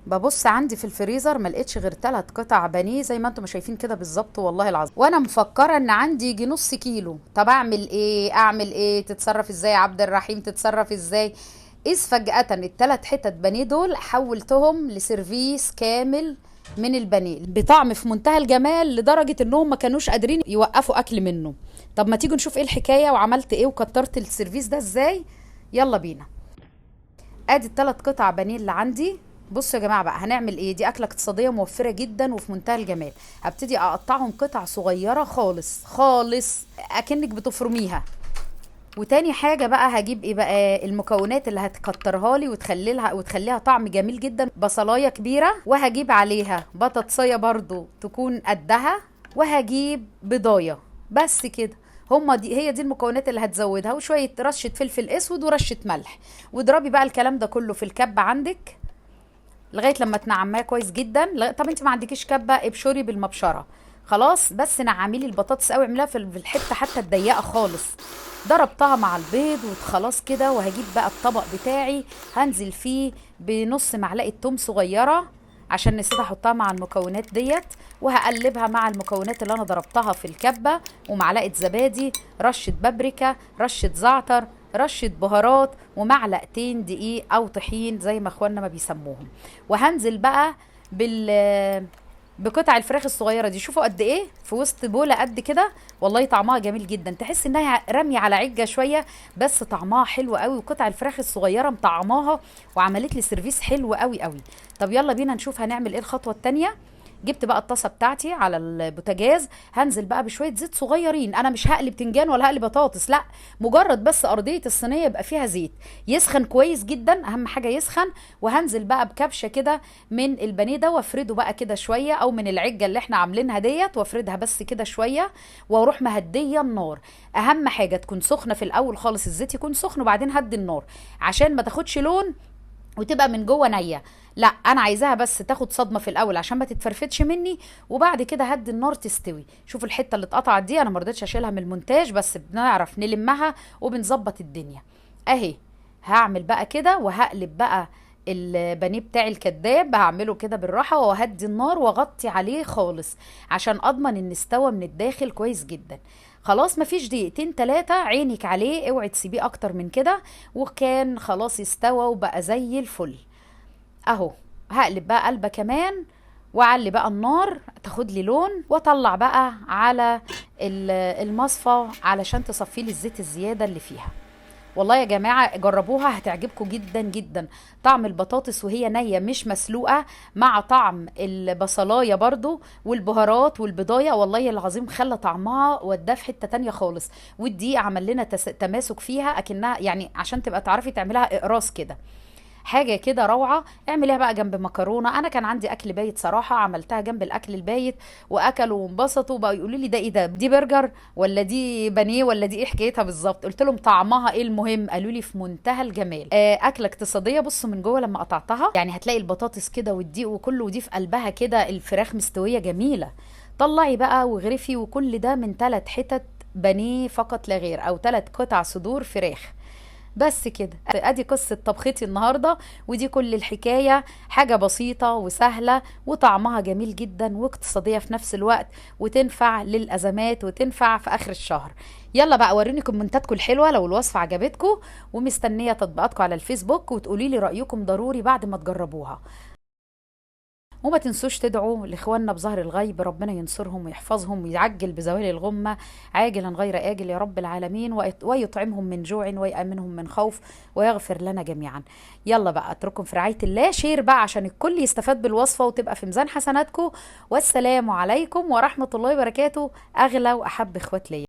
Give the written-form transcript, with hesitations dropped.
ببص عندي في الفريزر ما لقيتش غير 3 قطع بانيه زي ما انتم شايفين كده بالظبط والله العظيم، وانا مفكره ان عندي يجي نص كيلو. طب اعمل ايه؟ اعمل ايه؟ تتصرف ازاي يا عبد الرحيم؟ تتصرف ازاي؟ اذ فجأة ال3 حتت بانيه دول حولتهم لسيرفيس كامل من البانيه بطعم في منتهى الجمال، لدرجة انهم ما كانوش قادرين يوقفوا اكل منه. طب ما تيجوا نشوف ايه الحكاية وعملت ايه وكترت السيرفيس ده ازاي. يلا بينا. ادي ال3 قطع بانيه اللي عندي. بصوا يا جماعه بقى هنعمل ايه. دي اكله اقتصاديه موفره جدا وفي منتهى الجمال. هبتدي اقطعهم قطع صغيره خالص خالص اكنك بتفرميها. وتاني حاجة بقى هجيب ايه بقى المكونات اللي هتكترها لي وتخليها طعم جميل جدا. بصلاية كبيرة، وهجيب عليها بطاطسية برضو تكون قدها، وهجيب بضاية. بس كده. هي دي المكونات اللي هتزودها، وشوية رشة فلفل اسود ورشة ملح. واضربي بقى الكلام ده كله في الكبة عندك لغايه لما تنعماه كويس جدا. طب انت ما عندكيش كبه، ابشري بالمبشره. خلاص، بس نعمي لي البطاطس قوي، اعمليها في الحته حتى الضيقه خالص. ضربتها مع البيض وخلاص كده. وهجيب بقى الطبق بتاعي، هنزل فيه بنص معلقه توم صغيره عشان نسيت احطها مع المكونات ديت. وهقلبها مع المكونات اللي انا ضربتها في الكبه، ومعلقه زبادي، رشه بابريكا، رشه زعتر، رشة بهارات، ومعلقتين دقيق او طحين زي ما اخواننا ما بيسموهم. وهنزل بقى بقطع الفراخ الصغيره دي. شوفوا قد ايه في وسط بوله قد كده. والله طعمها جميل جدا، تحس انها رمي على عجه شويه، بس طعمها حلو قوي. وقطع الفراخ الصغيره مطعماها وعملت لي سيرفيس حلو قوي قوي. طب يلا بينا نشوف هنعمل ايه الخطوه التانيه. جبت بقى الطاسه بتاعتي على البوتاجاز. هنزل بقى بشويه زيت صغيرين. انا مش هقلي بتنجان ولا هقلي بطاطس، لا، مجرد بس ارضيه الصينيه يبقى فيها زيت يسخن كويس جدا، اهم حاجه يسخن. وهنزل بقى بكبشه كده من البانيه ده، وافرده بقى كده شويه، او من العجه اللي احنا عاملينها ديت، وافردها بس كده شويه. واروح مهديه النار. اهم حاجه تكون سخنه في الاول خالص، الزيت يكون سخن، وبعدين هدي النار عشان ما تاخدش لون وتبقى من جوه نيه. لا، انا عايزاها بس تاخد صدمه في الاول عشان ما تتفرفتش مني، وبعد كده هدي النار تستوي. شوفوا الحته اللي اتقطعت دي، انا ما رضيتش اشيلها من المونتاج، بس بنعرف نلمها وبنظبط الدنيا اهي. هعمل بقى كده وهقلب بقى البانيه بتاعي الكداب. هعمله كده بالراحه وهدي النار واغطي عليه خالص عشان اضمن ان استوى من الداخل كويس جدا. خلاص، مفيش دقيقتين 3 عينك عليه، اوعي تسيبيه اكتر من كده. وكان خلاص استوى وبقى زي الفل اهو. هقلب بقى قلبه كمان، واعلي بقى النار تاخد لي لون، واطلع بقى على المصفى علشان تصفي لي الزيت الزياده اللي فيها. والله يا جماعة جربوها هتعجبكم جدا جدا. طعم البطاطس وهي نية مش مسلوقة، مع طعم البصلاية برضو والبهارات والبضاية، والله العظيم خلى طعمها وداه في حتة تانية خالص. والدقيق عمل لنا تماسك فيها، اكنها يعني عشان تبقى تعرفي تعملها اقراص كده. حاجه كده روعه. اعمليها بقى جنب مكرونه. انا كان عندي اكل بايت صراحه، عملتها جنب الاكل البايت واكلوا وانبسطوا. بقى يقولوا لي ده ايه ده، دي برجر ولا دي بانيه ولا دي ايه حكايتها بالظبط؟ قلت لهم طعمها ايه المهم؟ قالوا لي في منتهى الجمال. اكله اقتصاديه. بصوا من جوه لما قطعتها يعني هتلاقي البطاطس كده والدقيق وكله، ودي في قلبها كده الفراخ مستويه جميله. طلعي بقى وغرفي، وكل ده من 3 حتت بانيه فقط لا غير، او 3 قطع صدور فراخ. بس كده. ادي قصة طبختي النهاردة، ودي كل الحكاية. حاجة بسيطة وسهلة وطعمها جميل جدا واقتصادية في نفس الوقت، وتنفع للأزمات وتنفع في آخر الشهر. يلا بقى وروني كومنتاتكم الحلوة لو الوصفة عجبتكم، ومستنية تطبيقاتكم على الفيسبوك، وتقولي لي رأيكم ضروري بعد ما تجربوها. وما تنسوش تدعوا لاخواننا بظهر الغيب، ربنا ينصرهم ويحفظهم ويعجل بزوال الغمة عاجلا غير آجل يا رب العالمين، ويطعمهم من جوع ويأمنهم من خوف، ويغفر لنا جميعا. يلا بقى اترككم في رعاية الله. شير بقى عشان الكل يستفاد بالوصفة وتبقى في ميزان حسناتكم. والسلام عليكم ورحمة الله وبركاته، أغلى وأحب إخوات ليا.